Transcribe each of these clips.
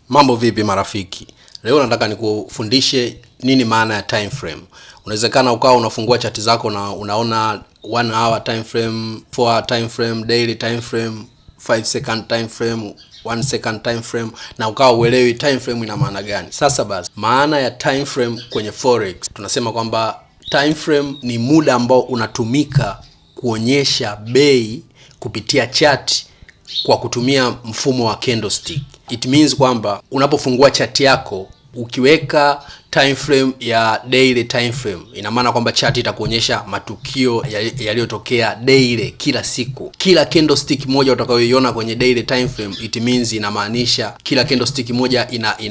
Mambo vipi marafiki? Leo nataka nikufundishe nini maana ya time frame. Unawezekana ukawa unafungua chati zako na unaona 1 hour time frame, 4 hour time frame, daily time frame, 5 second time frame, 1 second time frame, na ukawa uelewi time frame ina maana gani. Sasa basi, maana ya time frame kwenye forex, tunasema kwamba time frame ni muda ambao unatumika kuonyesha bei kupitia chati kwa kutumia mfumo wa candlestick. It means kwamba unapofungua chati yako ukiweka time frame ya daily time frame, ina maana kwamba chati itakuonyesha matukio yaliyotokea daily kila siku. Kila candlestick moja utakayoiona kwenye daily time frame, it means inamaanisha kila candlestick moja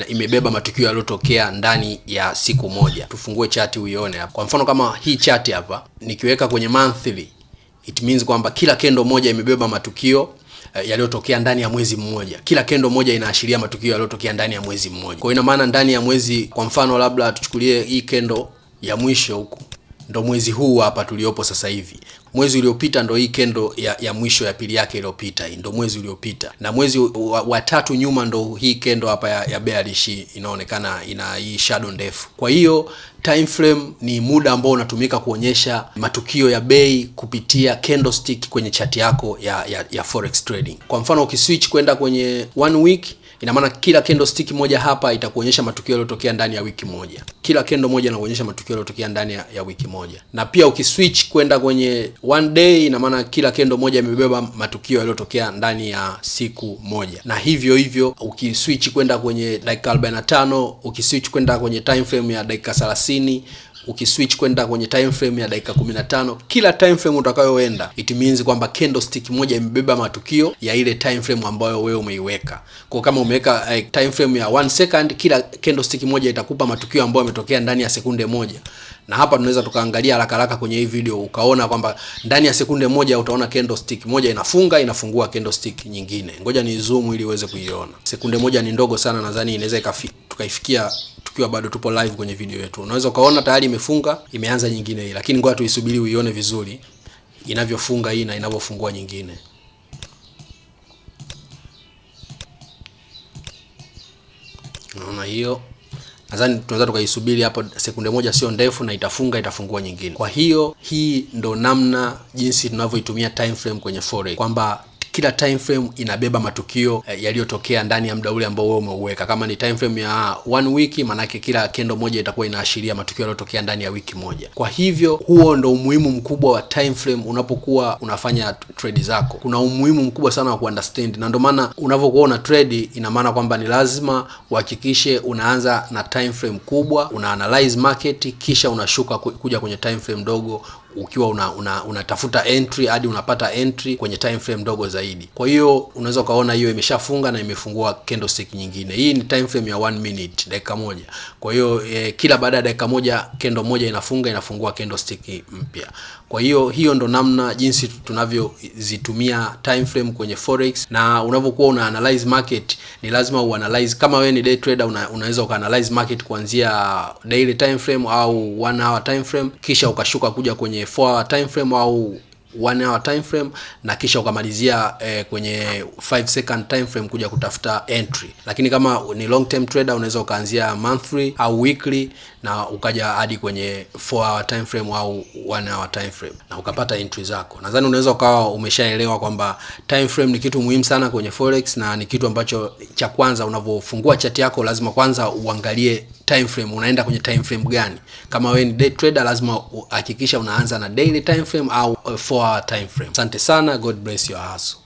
imebeba matukio yaliyotokea ndani ya siku moja. Tufungue chati uione hapa. Kwa mfano kama hii chati hapa nikiweka kwenye monthly, it means kwamba kila candle moja imebeba matukio yaliyotokea ndani ya mwezi mmoja. Kila kendo moja inaashiria matukio yaliyotokea ndani ya mwezi mmoja. Kwa ina maana ndani ya mwezi, kwa mfano labda tuchukulie hii kendo ya mwisho huko, ndo mwezi huu hapa tuliopo sasa hivi. Mwezi uliopita ndo hii kendo ya mwisho ya pili yake iliyopita, hii ndo mwezi uliopita. Na mwezi wa tatu nyuma ndo hii kendo hapa ya bearish inaonekana ina hii shadow ndefu. Kwa hiyo time frame ni muda ambao unatumika kuonyesha matukio ya bei kupitia candlestick kwenye chati yako ya forex trading. Kwa mfano ukiswitch kwenda kwenye 1 week, ina maana kila candlestick moja hapa itakuonyesha matukio yaliyotokea ndani ya wiki moja. Kila kendo moja inaonyesha matukio yaliyotokea ndani ya wiki moja. Na pia ukiswitch kwenda kwenye 1 day, ina maana kila kendo moja imebeba matukio yaliyotokea ndani ya siku moja. Na hivyo ukiswitch kwenda kwenye dakika 45, ukiswitch kwenda kwenye time frame ya dakika 30, ukiswitch kwenda kwenye time frame ya dakika 15, kila time frame utakayoenda, it means kwamba candlestick moja imebeba matukio ya ile time frame ambayo wewe umeiweka. Kwa kama umeweka time frame ya 1 second, kila candlestick moja itakupa matukio ambayo yametokea ndani ya sekunde moja. Na hapa tunaweza tukaangalia haraka kwenye hii video ukaona kwamba ndani ya sekunde moja utaona candlestick moja inafungua candlestick nyingine. Ngoja ni zoom ili uweze kuiona. Sekunde moja ni ndogo sana, nadhani inaweza tukaifikia tukiwa bado tupo live kwenye video yetu. Unaweza ukaona tayari imefunga, imeanza nyingine hii, lakini ngoja tuisubiri uione vizuri inavyofunga hii na inavyofungua nyingine. Unaona hiyo? Nadhani tunaweza tukaisubiri hapo sekunde moja, sio ndefu, na itafungua nyingine. Kwa hiyo hii ndo namna jinsi tunavyoitumia time frame kwenye forex, kwamba kila time frame inabeba matukio yaliyotokea ndani ya muda ule ambao wewe umeuweka. Kama ni time frame ya 1 week, maana yake kila kendo moja itakuwa inaashiria matukio yaliyotokea ndani ya wiki moja. Kwa hivyo huo ndo umuhimu mkubwa wa time frame unapokuwa unafanya trade zako. Kuna umuhimu mkubwa sana wa kuunderstand, na ndio maana unapokuwa una trade, ina maana kwamba ni lazima uhakikishe unaanza na time frame kubwa, una analyze market, kisha unashuka kuja kwenye time frame ndogo, ukiwa unatafuta entry hadi unapata entry kwenye time frame ndogo zaidi. Kwa hiyo unaweza kaona hiyo imeshafunga na imefungua candlestick nyingine. Hii ni time frame ya 1 minute, dakika moja. Kwa hiyo kila baada ya dakika moja kendo moja inafungua candlestick mpya. Kwa hiyo ndo namna jinsi tunavyozitumia time frame kwenye forex. Na unapokuwa una analyze market, ni lazima uanalyze. Kama wewe ni day trader, unaweza ukaanalyze market kuanzia daily time frame au 1 hour time frame, kisha ukashuka kuja kwenye 4 hour time frame au 1 hour time frame, na kisha ukamalizia kwenye 5 second time frame kuja kutafuta entry. Lakini kama ni long term trader, unaweza ukaanzia monthly au weekly na ukaja hadi kwenye 4 hour time frame au 1 hour time frame na ukapata entry zako. Nadhani unaweza ukawa umeshaelewa kwamba time frame ni kitu muhimu sana kwenye forex, na ni kitu ambacho cha kwanza unapofungua chati yako lazima kwanza uangalie time frame, unaenda kwenye time frame gani. Kama wewe ni day trader, lazima uhakikisha unaanza na daily time frame au 4 hour time frame. Asante sana, God bless your hustle.